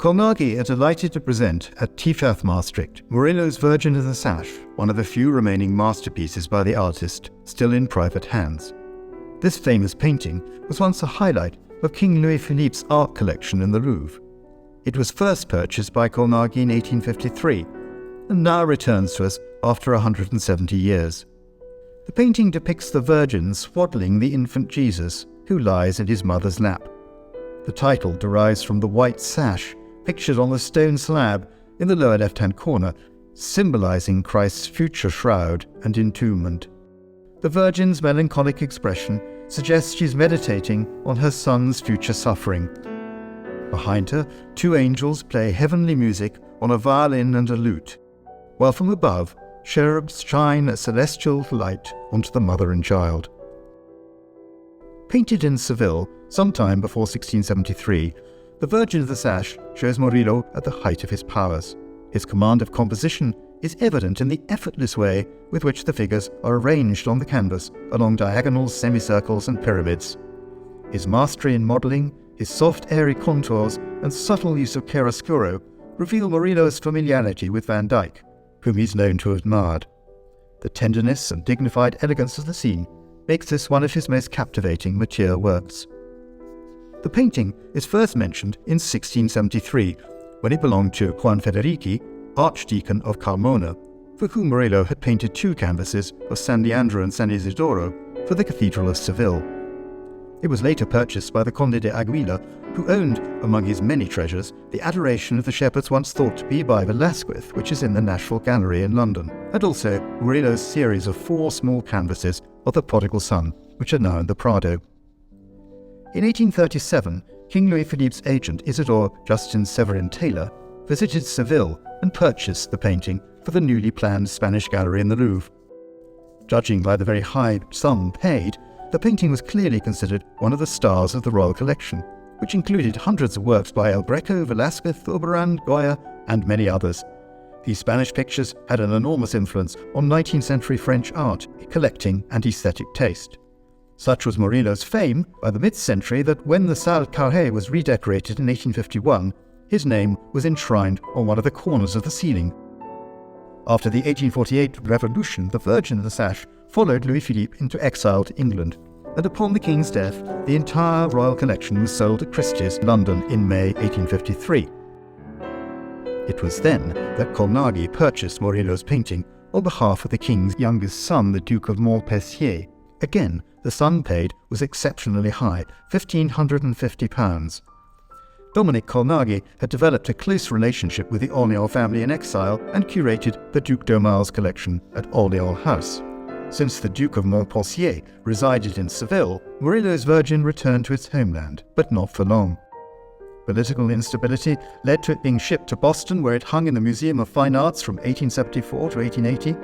Colnaghi are delighted to present at TEFAF Maastricht Murillo's Virgin of the Sash, one of the few remaining masterpieces by the artist still in private hands. This famous painting was once a highlight of King Louis Philippe's art collection in the Louvre. It was first purchased by Colnaghi in 1853 and now returns to us after 170 years. The painting depicts the Virgin swaddling the infant Jesus, who lies in his mother's lap. The title derives from the white sash pictured on the stone slab in the lower left-hand corner, symbolizing Christ's future shroud and entombment. The Virgin's melancholic expression suggests she's meditating on her son's future suffering. Behind her, two angels play heavenly music on a violin and a lute, while from above, cherubs shine a celestial light onto the mother and child. Painted in Seville sometime before 1673, the Virgin of the Sash shows Murillo at the height of his powers. His command of composition is evident in the effortless way with which the figures are arranged on the canvas along diagonals, semicircles and pyramids. His mastery in modelling, his soft airy contours and subtle use of chiaroscuro reveal Murillo's familiarity with Van Dyck, whom he's known to have admired. The tenderness and dignified elegance of the scene makes this one of his most captivating mature works. The painting is first mentioned in 1673, when it belonged to Juan Federici, Archdeacon of Carmona, for whom Murillo had painted two canvases of San Leandro and San Isidoro for the Cathedral of Seville. It was later purchased by the Conde de Aguila, who owned, among his many treasures, the Adoration of the Shepherds once thought to be by Velázquez, which is in the National Gallery in London, and also Murillo's series of 4 small canvases of the Prodigal Son, which are now in the Prado. In 1837, King Louis Philippe's agent Isidore Justin Severin Taylor visited Seville and purchased the painting for the newly planned Spanish gallery in the Louvre. Judging by the very high sum paid, the painting was clearly considered one of the stars of the royal collection, which included hundreds of works by El Greco, Velázquez, Zurbarán, Goya, and many others. These Spanish pictures had an enormous influence on 19th century French art, collecting and aesthetic taste. Such was Murillo's fame by the mid-century that when the Salle Carré was redecorated in 1851, his name was enshrined on one of the corners of the ceiling. After the 1848 Revolution, the Virgin of the Sash followed Louis Philippe into exile to England, and upon the King's death, the entire royal collection was sold at Christie's, London, in May 1853. It was then that Colnaghi purchased Murillo's painting on behalf of the King's youngest son, the Duke of Montpensier. Again, the sum paid was exceptionally high, £1,550. Dominic Colnaghi had developed a close relationship with the Orléans family in exile and curated the Duc d'Aumale's collection at Orléans House. Since the Duke of Montpensier resided in Seville, Murillo's Virgin returned to its homeland, but not for long. Political instability led to it being shipped to Boston, where it hung in the Museum of Fine Arts from 1874 to 1880.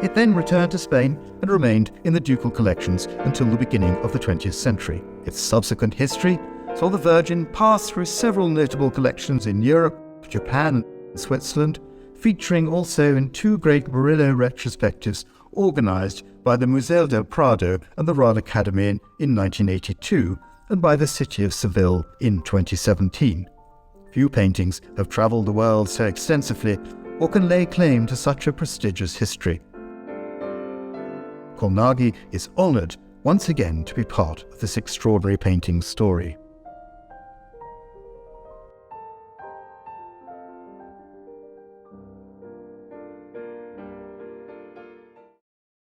It then returned to Spain and remained in the ducal collections until the beginning of the 20th century. Its subsequent history saw the Virgin pass through several notable collections in Europe, Japan, and Switzerland, featuring also in 2 great Murillo retrospectives organized by the Museo del Prado and the Royal Academy in 1982, and by the city of Seville in 2017. Few paintings have traveled the world so extensively or can lay claim to such a prestigious history. Colnaghi is honored once again to be part of this extraordinary painting story.